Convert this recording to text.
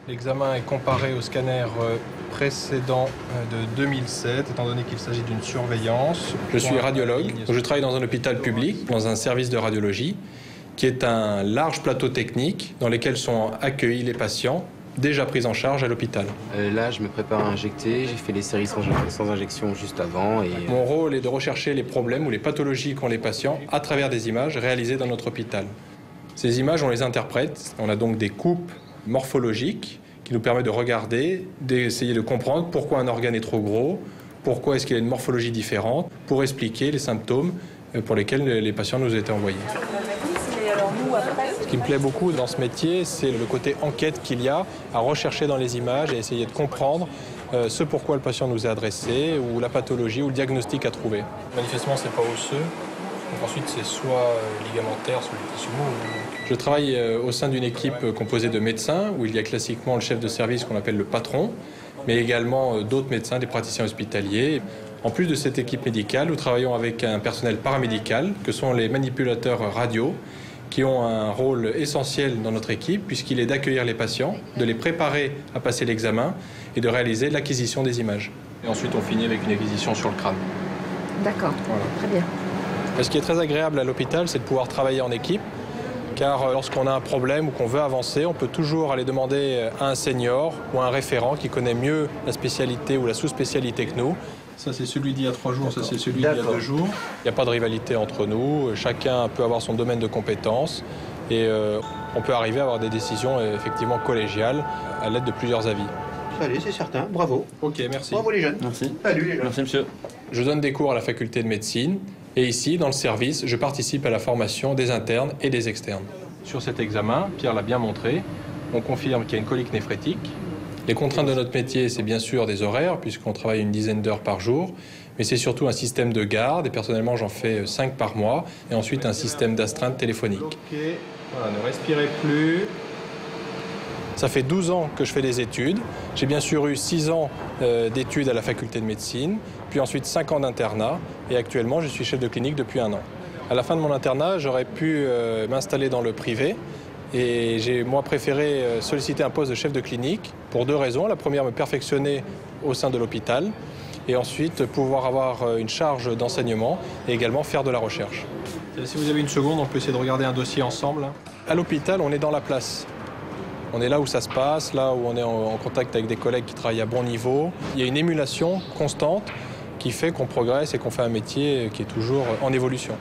L'examen est comparé au scanner précédent de 2007, étant donné qu'il s'agit d'une surveillance. Je suis radiologue, je travaille dans un hôpital public, dans un service de radiologie, qui est un large plateau technique dans lequel sont accueillis les patients déjà pris en charge à l'hôpital. Là, je me prépare à injecter, j'ai fait les séries sans injection juste avant. Mon rôle est de rechercher les problèmes ou les pathologies qu'ont les patients à travers des images réalisées dans notre hôpital. Ces images, on les interprète, on a donc des coupes morphologiques qui nous permettent de regarder, d'essayer de comprendre pourquoi un organe est trop gros, pourquoi est-ce qu'il a une morphologie différente, pour expliquer les symptômes pour lesquels les patients nous étaient envoyés. Ce qui me plaît beaucoup dans ce métier, c'est le côté enquête qu'il y a à rechercher dans les images et essayer de comprendre ce pourquoi le patient nous est adressé, ou la pathologie, ou le diagnostic à trouver. Manifestement, c'est pas osseux. Donc ensuite, c'est soit ligamentaire, soit les tissus mous. Je travaille au sein d'une équipe composée de médecins, où il y a classiquement le chef de service qu'on appelle le patron, mais également d'autres médecins, des praticiens hospitaliers. En plus de cette équipe médicale, nous travaillons avec un personnel paramédical, que sont les manipulateurs radio, qui ont un rôle essentiel dans notre équipe, puisqu'il est d'accueillir les patients, de les préparer à passer l'examen et de réaliser l'acquisition des images. Et ensuite, on finit avec une acquisition sur le crâne. D'accord, voilà. Très bien. Ce qui est très agréable à l'hôpital, c'est de pouvoir travailler en équipe, car lorsqu'on a un problème ou qu'on veut avancer, on peut toujours aller demander à un senior ou à un référent qui connaît mieux la spécialité ou la sous-spécialité que nous. Ça, c'est celui d'il y a 3 jours, ça, c'est celui d'il y a 2 jours. Il n'y a pas de rivalité entre nous, chacun peut avoir son domaine de compétences et on peut arriver à avoir des décisions effectivement collégiales à l'aide de plusieurs avis. Allez, c'est certain, bravo. Ok, merci. Bravo les jeunes. Merci. Salut les jeunes. Merci monsieur. Je donne des cours à la faculté de médecine et ici, dans le service, je participe à la formation des internes et des externes. Sur cet examen, Pierre l'a bien montré, on confirme qu'il y a une colique néphrétique. Les contraintes de notre métier, c'est bien sûr des horaires, puisqu'on travaille une dizaine d'heures par jour, mais c'est surtout un système de garde, et personnellement j'en fais 5 par mois, et ensuite un système d'astreinte téléphonique. Ok, voilà, ne respirez plus. Ça fait 12 ans que je fais des études. J'ai bien sûr eu 6 ans d'études à la faculté de médecine, puis ensuite 5 ans d'internat, et actuellement je suis chef de clinique depuis 1 an. À la fin de mon internat, j'aurais pu m'installer dans le privé, et j'ai moi préféré solliciter un poste de chef de clinique pour 2 raisons. La première, me perfectionner au sein de l'hôpital et ensuite pouvoir avoir une charge d'enseignement et également faire de la recherche. Si vous avez une seconde, on peut essayer de regarder un dossier ensemble. À l'hôpital, on est dans la place. On est là où ça se passe, là où on est en contact avec des collègues qui travaillent à bon niveau. Il y a une émulation constante qui fait qu'on progresse et qu'on fait un métier qui est toujours en évolution.